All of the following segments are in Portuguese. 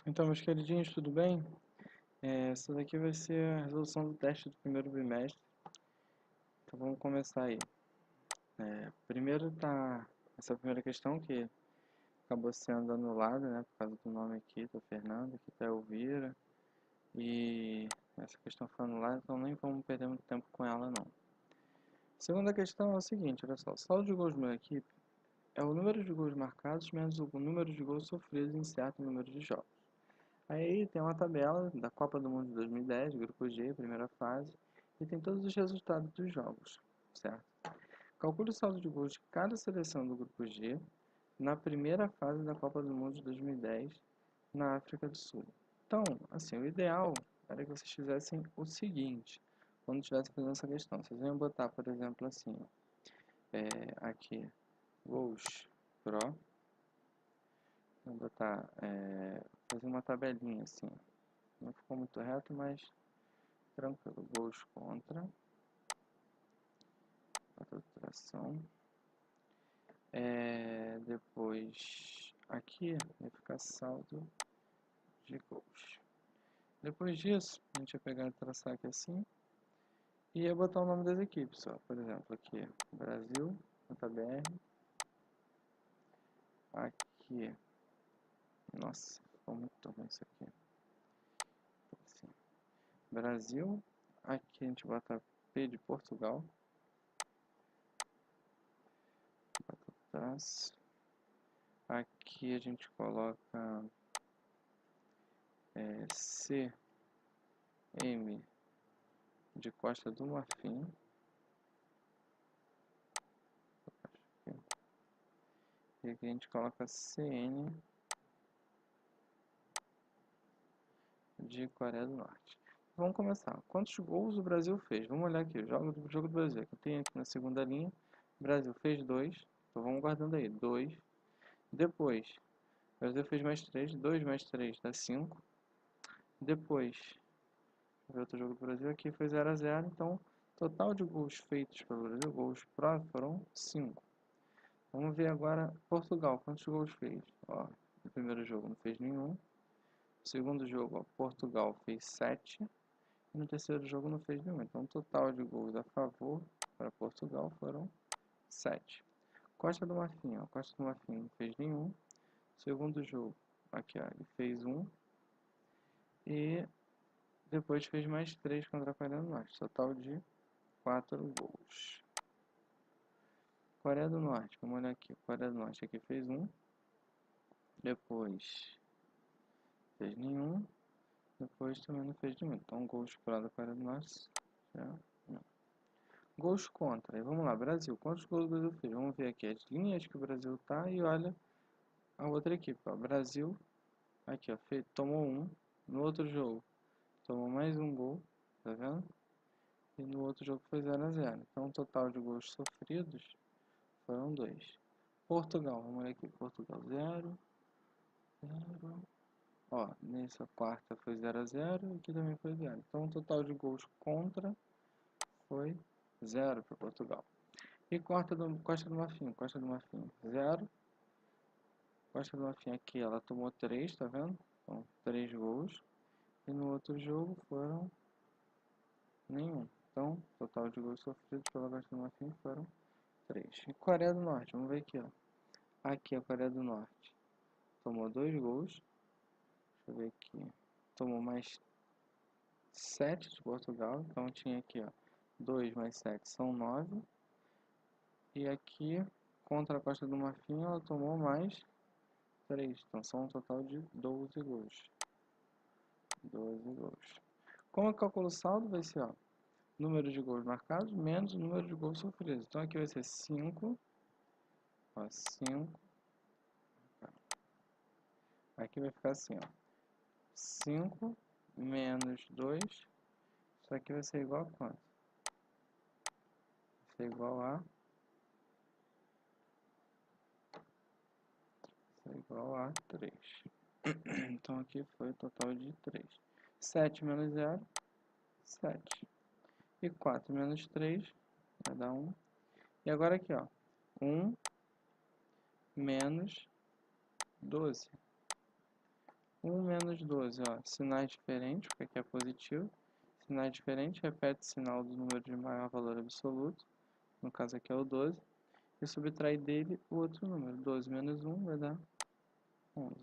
Então, meus queridinhos, tudo bem? Essa daqui vai ser a resolução do teste do primeiro bimestre. Então, vamos começar aí. Primeiro tá essa primeira questão que acabou sendo anulada, né? Por causa do nome aqui, do Fernando, aqui tá Elvira. E essa questão foi anulada, então nem vamos perder muito tempo com ela, não. Segunda questão é o seguinte, olha só. O saldo de gols de uma equipe é o número de gols marcados menos o número de gols sofridos em certo número de jogos. Aí tem uma tabela da Copa do Mundo de 2010, Grupo G, primeira fase, e tem todos os resultados dos jogos, certo? Calcule o saldo de gols de cada seleção do Grupo G na primeira fase da Copa do Mundo de 2010 na África do Sul. Então, assim, o ideal era que vocês fizessem o seguinte, quando estivesse fazendo essa questão. Vocês iam botar, por exemplo, assim, aqui, gols pro, vou botar, fazer uma tabelinha assim, não ficou muito reto, mas tranquilo. Gols contra, tração. Depois aqui vai ficar saldo de gols. Depois disso, a gente vai pegar e traçar aqui assim e ia botar o nome das equipes, ó. Por exemplo, aqui Brasil.br, aqui, nossa, ficou muito ruim isso aqui. Assim, Brasil, aqui a gente bota P de Portugal, bota traço. Aqui a gente coloca CM de Costa do Marfim. E aqui a gente coloca CN de Coreia do Norte. Vamos começar. Quantos gols o Brasil fez? Vamos olhar aqui, o jogo do Brasil. Aqui tem aqui na segunda linha, o Brasil fez 2. Então vamos guardando aí, 2. Depois, o Brasil fez mais 3. 2 mais 3 dá 5. Depois, o outro jogo do Brasil aqui foi 0 a 0. Então, total de gols feitos pelo Brasil, gols pró, foram 5. Vamos ver agora Portugal. Quantos gols fez? Ó, no primeiro jogo não fez nenhum. No segundo jogo, ó, Portugal fez 7. E no terceiro jogo não fez nenhum. Então, o total de gols a favor para Portugal foram 7. Costa do Marfim, ó. Costa do Marfim não fez nenhum. Segundo jogo, aqui, ó, ele fez 1. E depois fez mais 3 contra a Coreia do Norte. Total de 4 gols. Coreia do Norte, vamos olhar aqui. Coreia do Norte aqui fez 1. Depois fez nenhum. Depois também não fez nenhum. Então, gols para a Coreia do Norte. Já não. Gols contra. Vamos lá, Brasil. Quantos gols o Brasil fez? Vamos ver aqui as linhas que o Brasil tá e olha a outra equipe. Ó. Brasil, aqui, ó, tomou 1. No outro jogo, tomou mais um gol. Tá vendo? E no outro jogo foi 0 a 0. Então, o total de gols sofridos foram 2. Portugal, vamos olhar aqui. Portugal 0. 0. Ó, nessa quarta foi 0 a 0 e aqui também foi 0. Então o total de gols contra foi 0 para Portugal. E Costa do Marfim, 0. Costa do Marfim aqui ela tomou 3, tá vendo? Então 3 gols. E no outro jogo foram nenhum. Então o total de gols sofridos pela Costa do Marfim foram 3. E Coreia do Norte, vamos ver aqui, ó. Aqui a Coreia do Norte tomou 2 gols. Deixa eu ver aqui. Tomou mais 7 de Portugal. Então tinha aqui, ó. 2 mais 7 são 9. E aqui, contra a Costa do Marfim, ela tomou mais 3. Então são um total de 12 gols. 12 gols. Como eu calculo o saldo? Vai ser, ó, número de gols marcados menos o número de gols sofridos. Então aqui vai ser 5. Ó, 5. Aqui vai ficar assim, ó. 5 menos 2. Isso aqui vai ser igual a quanto? Vai ser igual a... igual a 3. Então aqui foi o total de 3. 7 menos 0, 7. E 4 menos 3 vai dar 1. E agora aqui, ó, 1 menos 12. 1 menos 12, ó, sinais diferentes, porque aqui é positivo. Sinais diferentes, repete o sinal do número de maior valor absoluto. No caso aqui é o 12. E subtrai dele o outro número. 12 menos 1 vai dar 11.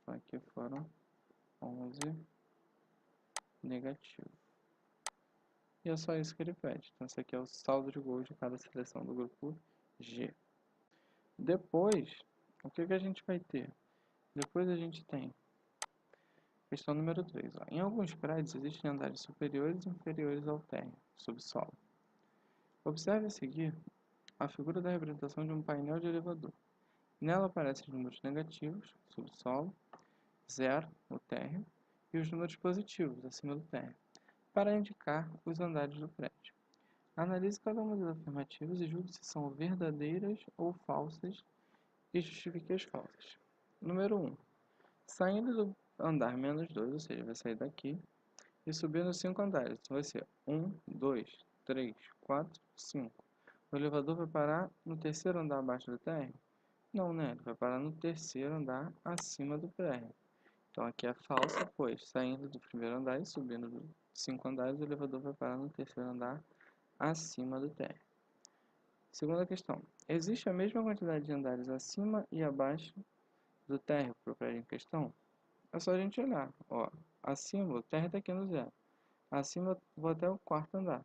Então aqui foram 11 negativo. E é só isso que ele pede. Então esse aqui é o saldo de gols de cada seleção do grupo G. Depois, o que a gente vai ter? Depois a gente tem questão número 3. Ó. Em alguns prédios existem andares superiores e inferiores ao térreo, subsolo. Observe a seguir a figura da representação de um painel de elevador. Nela aparecem os números negativos, subsolo, 0, o térreo, e os números positivos, acima do térreo, para indicar os andares do prédio. Analise cada uma das afirmativas e julgue se são verdadeiras ou falsas e justifique as falsas. Número 1. Saindo do andar menos 2, ou seja, vai sair daqui, e subir nos 5 andares. Então vai ser 1, 2, 3, 4, 5. O elevador vai parar no terceiro andar abaixo do térreo? Não, né? Ele vai parar no terceiro andar acima do térreo. Então aqui é falsa, pois saindo do primeiro andar e subindo dos 5 andares, o elevador vai parar no terceiro andar acima do térreo. Segunda questão. Existe a mesma quantidade de andares acima e abaixo do térreo para o prédio em questão? É só a gente olhar. Ó, acima, o térreo está aqui no 0. Acima eu vou até o quarto andar.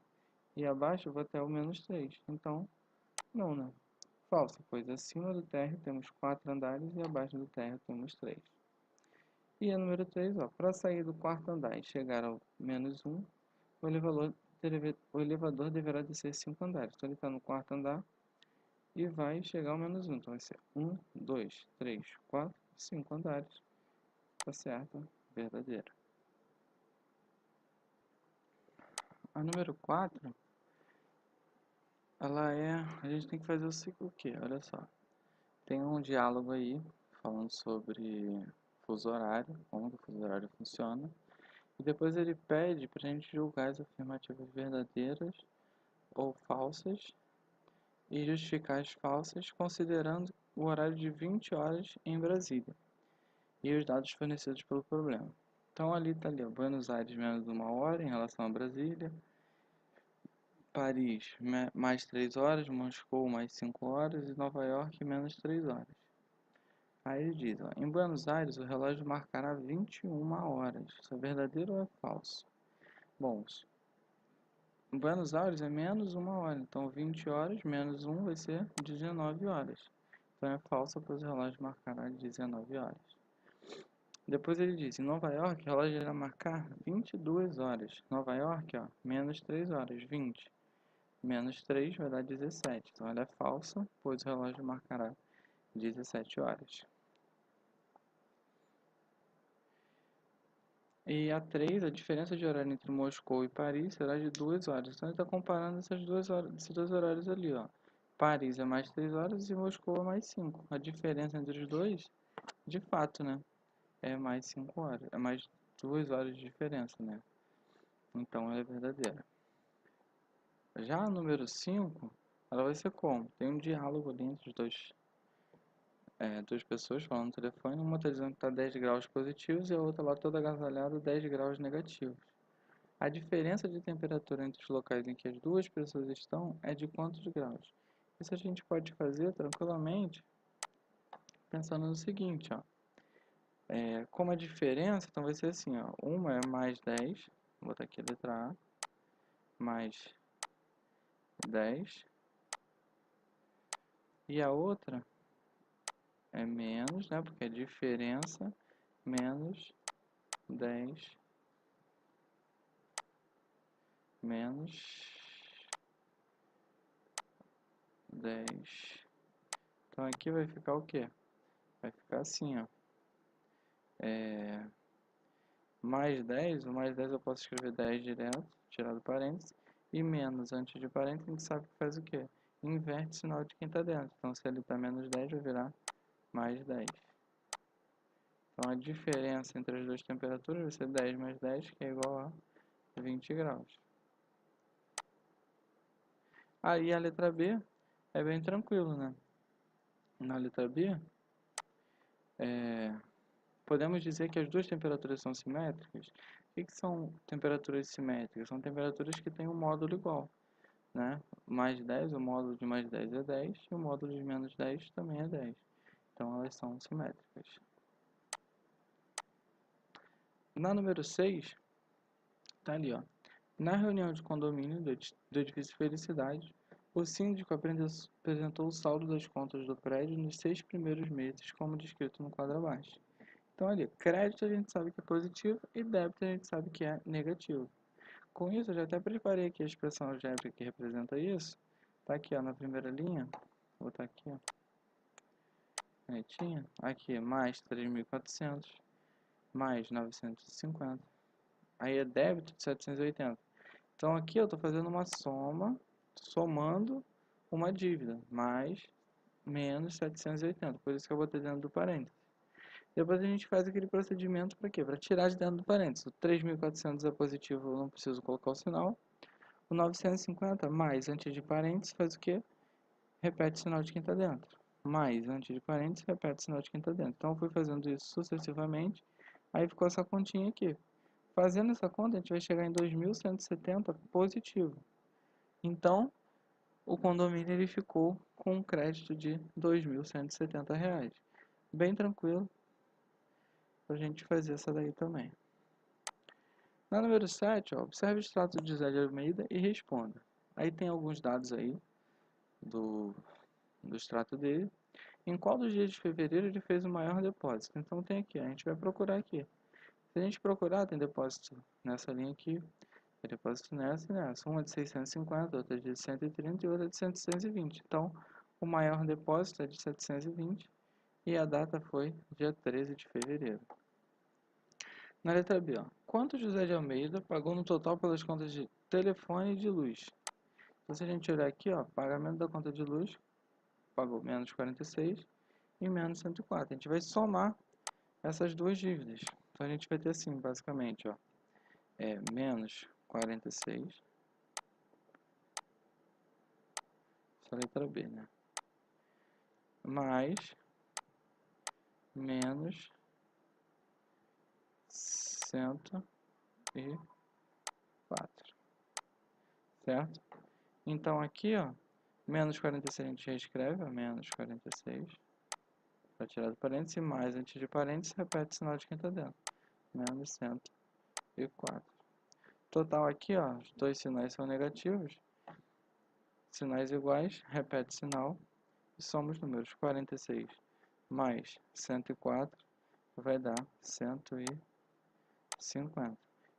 E abaixo eu vou até o menos 3. Então, não, né? Falsa, pois acima do térreo temos 4 andares e abaixo do térreo temos 3. E a número 3, para sair do quarto andar e chegar ao menos 1, o elevador deverá descer 5 andares. Então ele está no quarto andar e vai chegar ao menos 1. Então vai ser 1, 2, 3, 4, 5 andares. Tá certo? Verdadeira. A número 4, ela é... A gente tem que fazer o quê? Olha só. Tem um diálogo aí falando sobre fuso horário, como o fuso horário funciona. E depois ele pede para a gente julgar as afirmativas verdadeiras ou falsas e justificar as falsas considerando o horário de 20 horas em Brasília e os dados fornecidos pelo problema. Então ali está ali, Buenos Aires menos 1 hora em relação a Brasília, Paris mais 3 horas, Moscou mais 5 horas e Nova York menos 3 horas. Aí ele diz, ó, em Buenos Aires o relógio marcará 21 horas. Isso é verdadeiro ou é falso? Bom, em Buenos Aires é menos 1 hora, então 20 horas menos 1 vai ser 19 horas. Então é falso, pois o relógio marcará 19 horas. Depois ele diz, em Nova York o relógio irá marcar 22 horas. Nova York, ó, menos 3 horas, 20. Menos 3 vai dar 17. Então ela é falsa, pois o relógio marcará 17 horas. E a 3, a diferença de horário entre Moscou e Paris será de 2 horas. Então ele está comparando esses dois horários ali, ó. Paris é mais 3 horas e Moscou é mais 5. A diferença entre os dois, de fato, né? É mais 5 horas. É mais 2 horas de diferença, né? Então ela é verdadeira. Já a número 5, ela vai ser como? Tem um diálogo ali entre os duas pessoas falando no telefone. Uma está dizendo que está 10 graus positivos e a outra lá toda agasalhada 10 graus negativos. A diferença de temperatura entre os locais em que as duas pessoas estão é de quantos graus? Isso a gente pode fazer tranquilamente pensando no seguinte, ó. Como a diferença, então vai ser assim, ó. Uma é mais 10, vou botar aqui a letra A, mais 10. E a outra é menos, né? Porque é diferença menos 10 menos 10. Então aqui vai ficar o quê? Vai ficar assim, ó. Mais 10, o mais 10 eu posso escrever 10 direto, tirar do parênteses. E menos antes de parênteses, a gente sabe que faz o quê? Inverte o sinal de quem está dentro. Então se ele está menos 10, vai virar mais 10. Então a diferença entre as duas temperaturas vai ser 10 mais 10, que é igual a 20 graus. Aí a letra B é bem tranquilo, né? Na letra B, podemos dizer que as duas temperaturas são simétricas? O que são temperaturas simétricas? São temperaturas que têm um módulo igual, né? Mais 10, o módulo de mais 10 é 10, e o módulo de menos 10 também é 10. Então, elas são simétricas. Na número 6, tá ali, ó. Na reunião de condomínio do edifício Felicidade, o síndico apresentou o saldo das contas do prédio nos 6 primeiros meses, como descrito no quadro abaixo. Então, ali, crédito a gente sabe que é positivo e débito a gente sabe que é negativo. Com isso, eu já até preparei aqui a expressão algébrica que representa isso. Tá aqui, ó, na primeira linha. Vou botar aqui, ó. Bonitinha. Aqui, mais 3.400, mais 950. Aí é débito de 780. Então, aqui eu estou fazendo uma soma, somando uma dívida, mais menos 780. Por isso que eu botei dentro do parênteses. Depois a gente faz aquele procedimento para quê? Para tirar de dentro do parênteses. O 3.400 é positivo, eu não preciso colocar o sinal. O 950 mais antes de parênteses faz o quê? Repete o sinal de quem está dentro. Mais antes de parênteses, repete o sinal de quem está dentro. Então eu fui fazendo isso sucessivamente. Aí ficou essa continha aqui. Fazendo essa conta, a gente vai chegar em 2.170 positivo. Então, o condomínio ele ficou com um crédito de R$ 2.170. Bem tranquilo para a gente fazer essa daí também. Na número 7, ó, observe o extrato de José de Almeida e responda. Aí tem alguns dados aí do extrato dele. Em qual dos dias de fevereiro ele fez o maior depósito? Então tem aqui, a gente vai procurar aqui. Se a gente procurar, tem depósito nessa linha aqui, tem depósito nessa e nessa. Uma de 650, outra de 130 e outra de 720. Então, o maior depósito é de 720 e a data foi dia 13 de fevereiro. Na letra B, ó, quanto José de Almeida pagou no total pelas contas de telefone e de luz? Então, se a gente olhar aqui, ó, pagamento da conta de luz, pagou menos 46 e menos 104. A gente vai somar essas duas dívidas. Então, a gente vai ter assim, basicamente, ó, menos 46, essa letra B, né? Mais menos 104, certo? Então, aqui, ó, menos 46 a gente reescreve, ó, menos 46, para tirar do parênteses, mais antes de parênteses, repete o sinal de quem está dentro, menos 104. Total aqui, ó, os dois sinais são negativos, sinais iguais, repete o sinal, e soma os números. 46 mais 104 vai dar 150.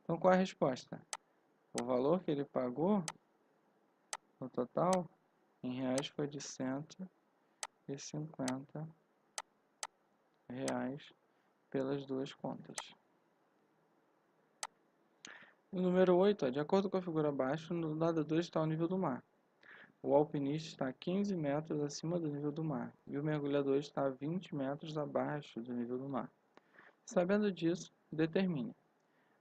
Então, qual é a resposta? O valor que ele pagou, no total, em reais, foi de 150 reais pelas duas contas. No número 8, ó, de acordo com a figura abaixo, no lado 2 está o nível do mar. O alpinista está a 15 metros acima do nível do mar e o mergulhador está a 20 metros abaixo do nível do mar. Sabendo disso, determine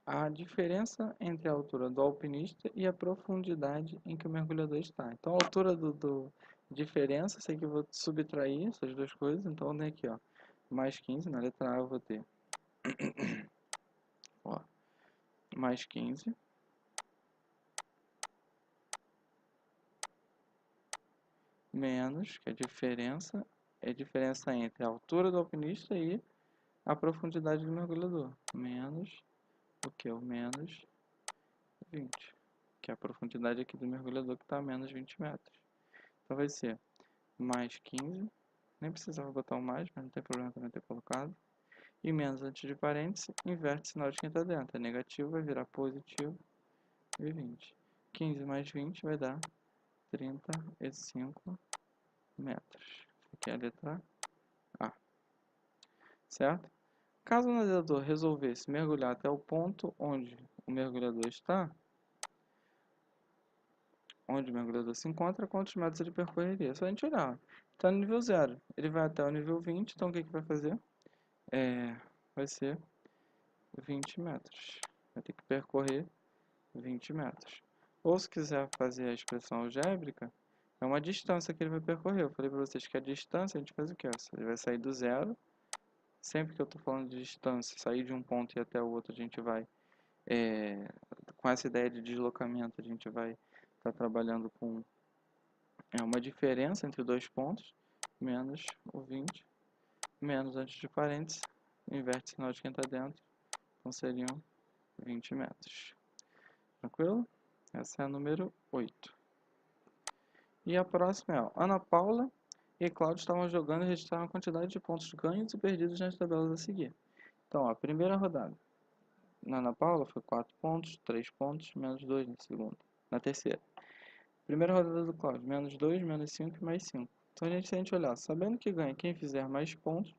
a diferença entre a altura do alpinista e a profundidade em que o mergulhador está. Então, a altura do diferença, sei que eu vou subtrair essas duas coisas, então vem aqui, ó, mais 15, na letra A eu vou ter ó, mais 15, menos, que é a diferença entre a altura do alpinista e a profundidade do mergulhador, menos o que? O menos 20, que é a profundidade aqui do mergulhador que está a menos 20 metros. Então vai ser mais 15, nem precisava botar o mais, mas não tem problema também ter colocado. E menos antes de parênteses, inverte o sinal de quem está dentro. É negativo, vai virar positivo e 20. 15 mais 20 vai dar 35 metros. Aqui é a letra A. Certo? Caso o nadador resolvesse mergulhar até o ponto onde o mergulhador está, onde o mergulhador se encontra, quantos metros ele percorreria? Só a gente olhar. Está no nível 0. Ele vai até o nível 20, então o que vai fazer? Vai ser 20 metros. Vai ter que percorrer 20 metros. Ou se quiser fazer a expressão algébrica, é uma distância que ele vai percorrer. Eu falei para vocês que a distância a gente faz o quê? Ele vai sair do 0 sempre que eu estou falando de distância, sair de um ponto e ir até o outro, a gente vai, com essa ideia de deslocamento, a gente vai estar trabalhando com uma diferença entre dois pontos, menos o 20, menos antes de parênteses, inverte sinal de quem está dentro, então seriam 20 metros. Tranquilo? Essa é a número 8. E a próxima é, ó, Ana Paula e Cláudio estavam jogando e registraram a quantidade de pontos ganhos e perdidos nas tabelas a seguir. Então, ó, a primeira rodada, na Ana Paula foi 4 pontos, 3 pontos, menos 2 na segunda. Na terceira. Primeira rodada do Cláudio, menos 2, menos 5 e mais 5. Então, se a gente olhar, sabendo que ganha quem fizer mais pontos,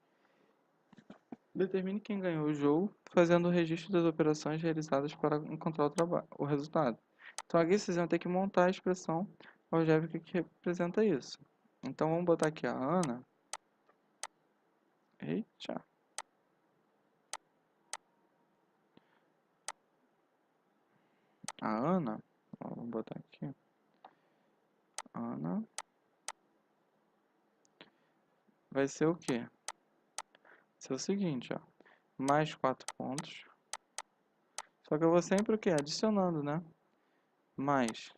determine quem ganhou o jogo, fazendo o registro das operações realizadas para encontrar o resultado. Então, aqui vocês vão ter que montar a expressão algébrica que representa isso. Então, vamos botar aqui a Ana. Eita. A Ana, ó, vamos botar aqui. Ana vai ser o quê? Vai ser o seguinte, ó. Mais 4 pontos. Só que eu vou sempre o quê? Adicionando, né? Mais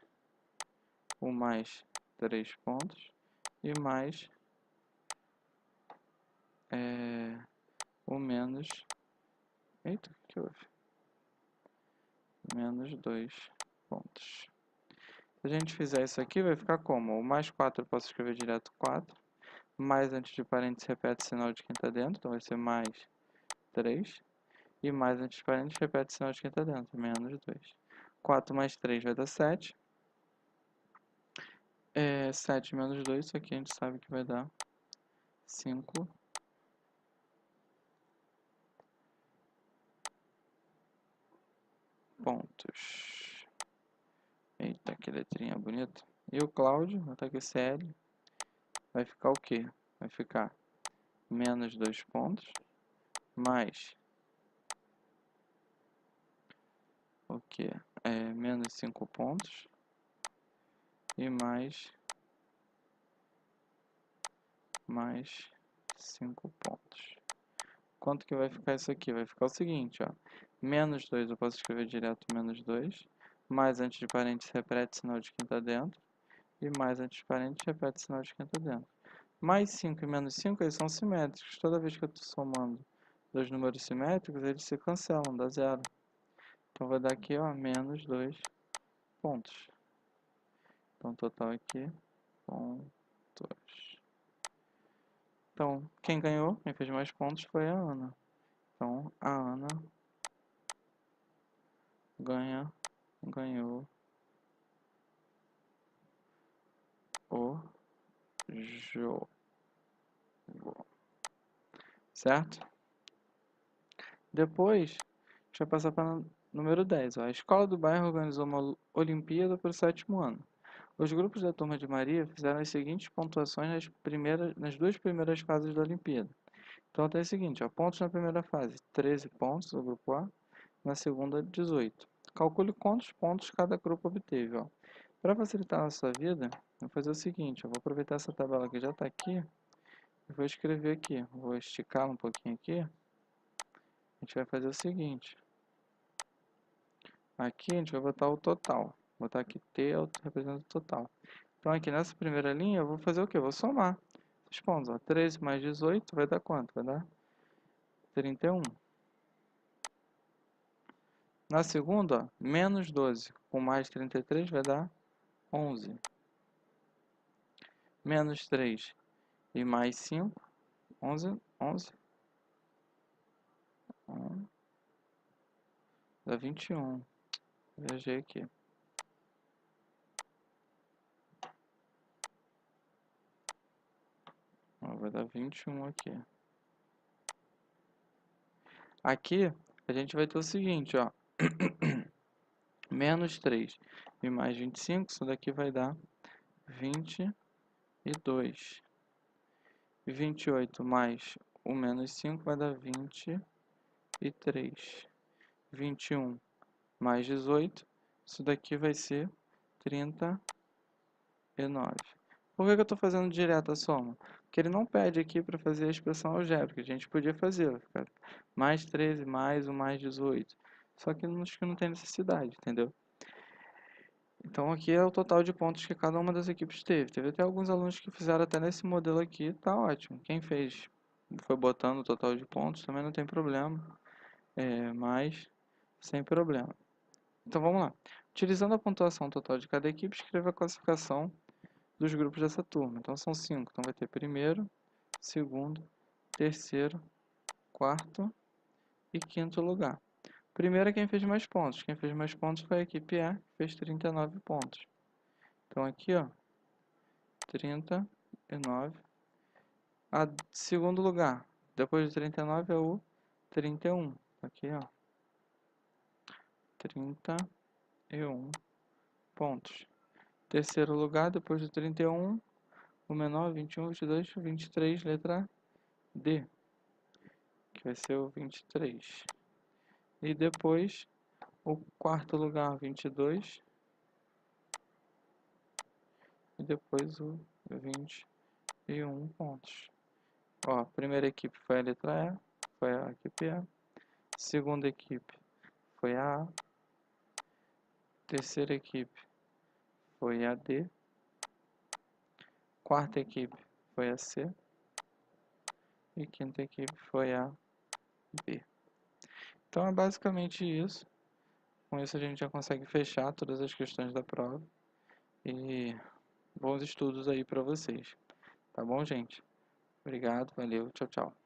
o mais 3 pontos. E mais o menos... Eita, o que houve? Menos 2 pontos. Se a gente fizer isso aqui, vai ficar como? O mais 4 eu posso escrever direto 4. Mais antes de parênteses repete o sinal de quem está dentro. Então vai ser mais 3. E mais antes de parênteses repete o sinal de quem está dentro. Menos 2. 4 mais 3 vai dar 7. 7 menos 2, isso aqui a gente sabe que vai dar 5 pontos. Eita, que letrinha bonita. E o Cláudio, vou botar aqui CL, vai ficar o quê? Vai ficar menos 2 pontos, mais o quê? Menos 5 pontos, e mais 5 pontos. Quanto que vai ficar isso aqui? Vai ficar o seguinte, ó. Menos 2 eu posso escrever direto menos 2. Mais antes de parênteses repete o sinal de quem está dentro. E mais antes de parênteses repete o sinal de quem está dentro. Mais 5 e menos 5 eles são simétricos. Toda vez que eu estou somando dois números simétricos, eles se cancelam, dá zero. Então vai dar aqui, ó, menos 2 pontos. Então total aqui, pontos. Então, quem ganhou, quem fez mais pontos foi a Ana. Então, a Ana ganhou o jogo. Certo? Depois, a gente vai passar para o número 10. Ó. A escola do bairro organizou uma Olimpíada para o 7º ano. Os grupos da turma de Maria fizeram as seguintes pontuações nas duas primeiras fases da Olimpíada. Então, tem o seguinte, ó, pontos na primeira fase, 13 pontos, o grupo A, na segunda, 18. Calcule quantos pontos cada grupo obteve. Para facilitar a nossa vida, eu vou fazer o seguinte, eu vou aproveitar essa tabela que já está aqui, e vou escrever aqui, vou esticar um pouquinho aqui, a gente vai fazer o seguinte, aqui a gente vai botar o total, vou botar aqui T representa o total. Então aqui nessa primeira linha eu vou fazer o que? Eu vou somar esses pontos, ó. 13 mais 18 vai dar quanto? Vai dar 31. Na segunda, ó, menos 12 com mais 33 vai dar 11. Menos 3 e mais 5, 11, 11, dá 21. Viajei aqui. Ó, vai dar 21 aqui. Aqui, a gente vai ter o seguinte, ó. Menos 3 e mais 25, isso daqui vai dar 22. 28 mais o menos 5 vai dar 23. 21 mais 18, isso daqui vai ser 39. Por que eu estou fazendo direto a soma? que ele não pede aqui para fazer a expressão algébrica. A gente podia fazer, vai ficar mais 13 mais o mais 18. Só que acho que não tem necessidade, entendeu? Então aqui é o total de pontos que cada uma das equipes teve. Teve até alguns alunos que fizeram até nesse modelo aqui, tá ótimo. Quem fez foi botando o total de pontos, também não tem problema, mas sem problema. Então vamos lá. Utilizando a pontuação total de cada equipe, escreva a classificação dos grupos dessa turma. Então são 5, então vai ter primeiro, segundo, terceiro, quarto e quinto lugar. Primeiro é quem fez mais pontos. Quem fez mais pontos foi a equipe E, que fez 39 pontos. Então aqui, ó, 39. A segundo lugar, depois de 39 é o 31. Aqui, ó, 31 pontos. Terceiro lugar, depois do 31, o menor, 21, 22, 23, letra D, que vai ser o 23. E depois, o quarto lugar, 22. E depois o 21 pontos. Ó, a primeira equipe foi a letra E, foi a equipe E. Segunda equipe foi a A. Terceira equipe foi a D. Quarta equipe foi a C. E quinta equipe foi a B. Então é basicamente isso. Com isso a gente já consegue fechar todas as questões da prova. E bons estudos aí para vocês. Tá bom, gente? Obrigado, valeu, tchau, tchau.